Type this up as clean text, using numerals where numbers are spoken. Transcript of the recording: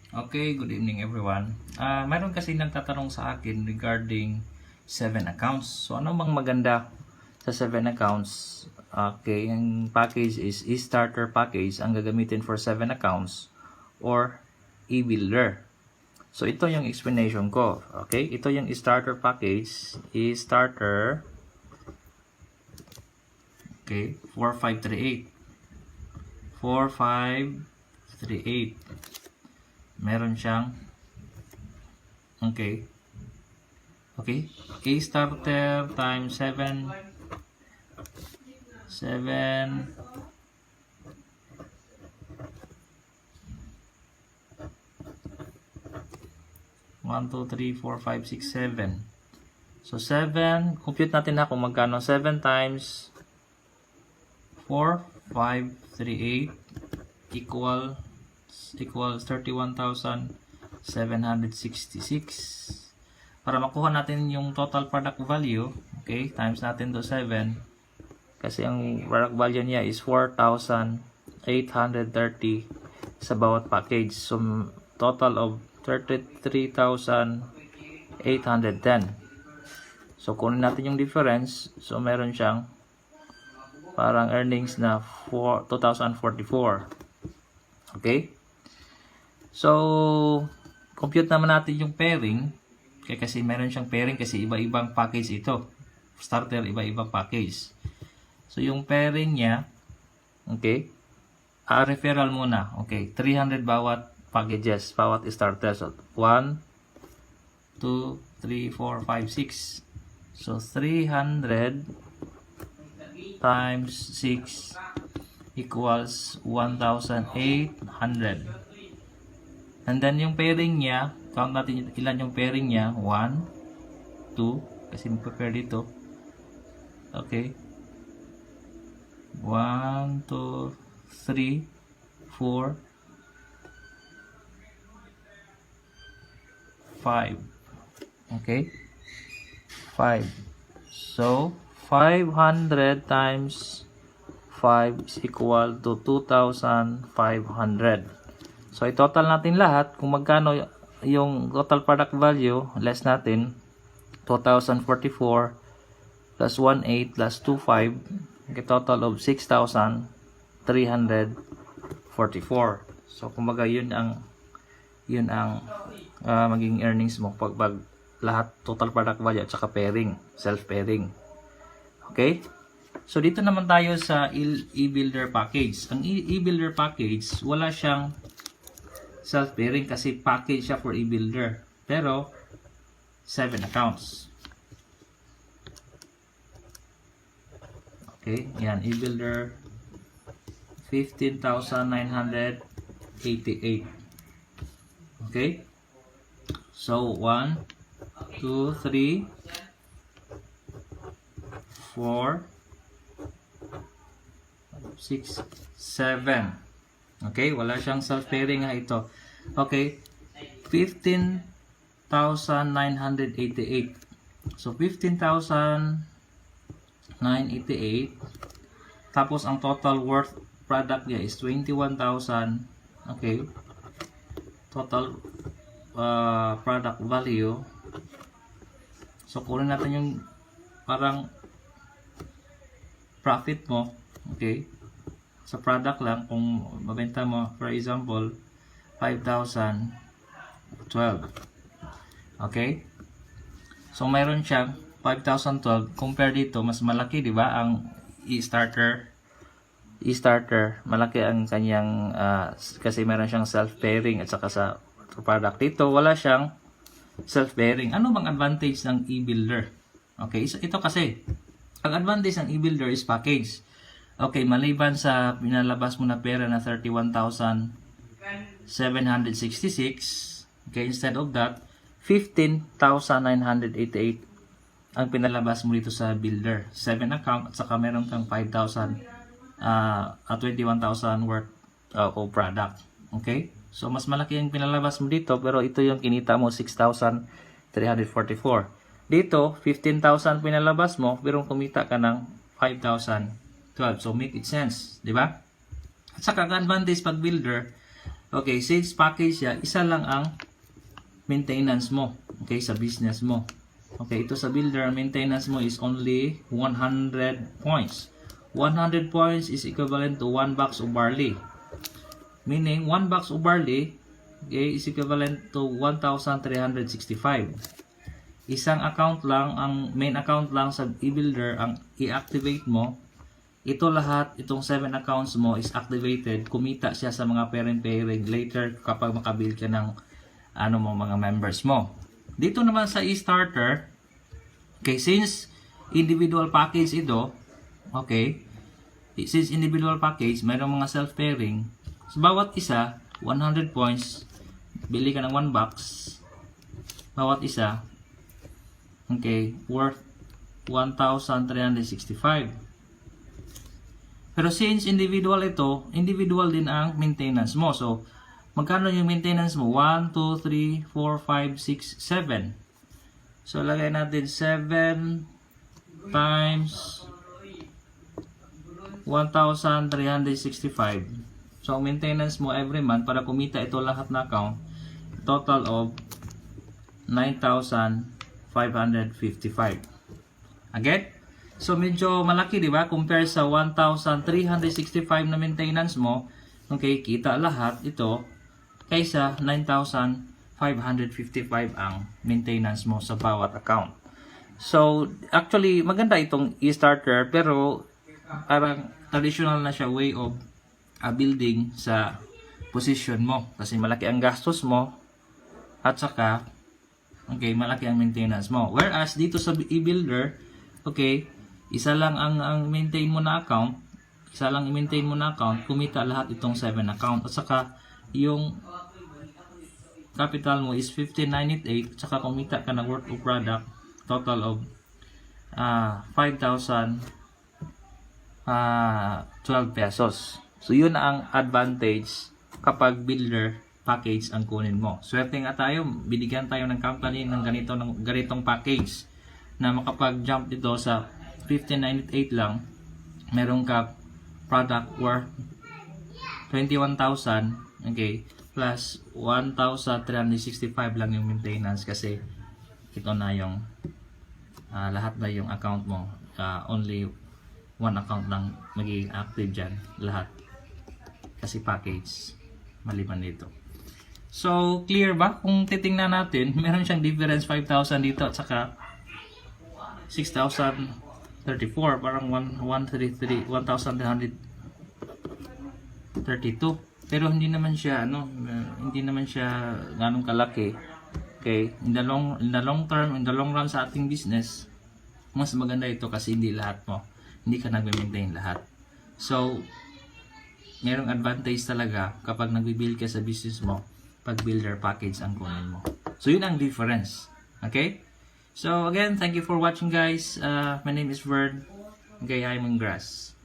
Okay, good evening everyone. Mayroon kasi nagtatanong sa akin regarding 7 accounts. So ano bang maganda sa 7 accounts? Okay, yung package is e-starter package ang gagamitin for 7 accounts or e-builder. So ito yung explanation ko. Okay, ito yung e-starter package, e-starter. Okay, 4538. 4538. Meron siyang okay, A-starter times 7 1, 2, 3, 4, 5, 6, 7. So 7, compute natin na kung magkano. 7 times 4, 5, 3, 8 equals 31,766. Para makuha natin yung total product value, okay, times natin to 7 kasi ang product value niya is 4,830 sa bawat package. So total of 33,810. So kunin natin yung difference. So meron siyang parang earnings na 2,044. Okay? So compute naman natin yung pairing. Kasi meron siyang pairing kasi iba-ibang package ito. Starter, iba-ibang package. So yung pairing niya, okay, referral muna. Okay, 300 bawat packages, bawat starter. So 1, 2, 3, 4, 5, 6. So 300 times 6 equals 1,800. And then yung pairing niya, count natin ilan yung pairing niya. 1, 2, kasi mag-pair dito. Okay. 1, 2, 3, 4, 5. Okay. 5. So 500 times 5 is equal to 2,500. So i-total natin lahat kung magkano yung total product value, less natin 2,044 plus 18 plus 25, okay, total of 6,344. So kumbaga yun ang maging earnings mo pag lahat total product value at saka pairing, self pairing. Okay? So dito naman tayo sa e-builder package. Ang e-builder package, wala siyang self-pairing kasi package siya for e-builder. Pero 7 accounts. Okay, yan, e-builder 15,988. Okay? So 1, 2, 3, 4, 6, 7. Okay, wala siyang self-pairing nga ito. Okay, 15,988. So 15,988. Tapos ang total worth product niya is 21,000. Okay. Total product value. So kunin natin yung parang profit mo. Okay. Sa product lang, kung mabenta mo, for example, 5,012. Okay? So, mayroon siyang 5,012. Compare dito, mas malaki, di ba? Ang e-starter, malaki ang kanyang, kasi meron siyang self-pairing at saka sa product dito, wala siyang self-pairing. Ano bang advantage ng e-builder? Okay, so ito kasi, ang advantage ng e-builder is package. Okay, maliban sa pinalabas mo na pera na 31,766, okay, instead of that, 15,988 ang pinalabas mo dito sa builder. 7 account at saka meron kang 5,000 21,000 worth of product. Okay? So, mas malaki yung pinalabas mo dito, pero ito yung kinita mo, 6,344. Dito, 15,000 pinalabas mo, pero kumita ka ng 5,012. So, make it sense. Di ba? At saka, ang advantage pag builder, Okay, sales package siya, isa lang ang maintenance mo. Okay, sa business mo. Okay, ito sa builder, maintenance mo is only 100 points. 100 points is equivalent to 1 box of barley. Meaning, 1 box of barley, okay, is equivalent to 1,365. Isang account lang, ang main account lang sa e-builder, ang i-activate mo. Ito lahat, itong 7 accounts mo is activated. Kumita siya sa mga pairing later kapag makabuild ka ng mga members mo. Dito naman sa e-starter, okay, since individual package ito, okay, since individual package, mayroong mga self-pairing. So, bawat isa, 100 points, bili ka ng 1 box, bawat isa, okay, worth 1,365. Pero since individual ito, individual din ang maintenance mo. So, magkano yung maintenance mo? 1, 2, 3, 4, 5, 6, 7. So, lagay natin 7 times 1,365. So, maintenance mo every month para kumita ito lahat na account, total of 9,555. Again? So, medyo malaki, di ba? Compare sa 1,365 na maintenance mo, okay, kita lahat ito, kaysa 9,555 ang maintenance mo sa bawat account. So, actually, maganda itong e-starter, pero parang traditional na siya way of building sa position mo. Kasi malaki ang gastos mo, at saka, okay, malaki ang maintenance mo. Whereas, dito sa e-builder, okay, isa lang ang maintain mo na account, kumita lahat itong 7 account, at saka, yung capital mo is 15,988, saka kumita ka na worth of product total of 5,012 pesos. So yun ang advantage kapag builder package ang kunin mo. Swerte nga tayo, binigyan tayo ng company ng ganitong package na makapag-jump dito sa 15,988 lang, meron ka product worth 21,000, okay, plus 1,365 lang yung maintenance kasi ito na yung lahat na yung account mo, only one account lang magiging active dyan lahat kasi package maliban dito. So clear ba? Kung titingnan natin, meron siyang difference 5,000 dito at saka 6,034, parang 1,332, pero hindi naman siya ganong kalaki. Okay, in the long term, in the long run sa ating business, mas maganda ito kasi hindi ka nagme-maintain lahat. So, merong advantage talaga kapag nagbi-build ka sa business mo, pag builder package ang kunin mo. So, yun ang difference. Okay? So, again, thank you for watching, guys. My name is Vern. Gayay Mangras.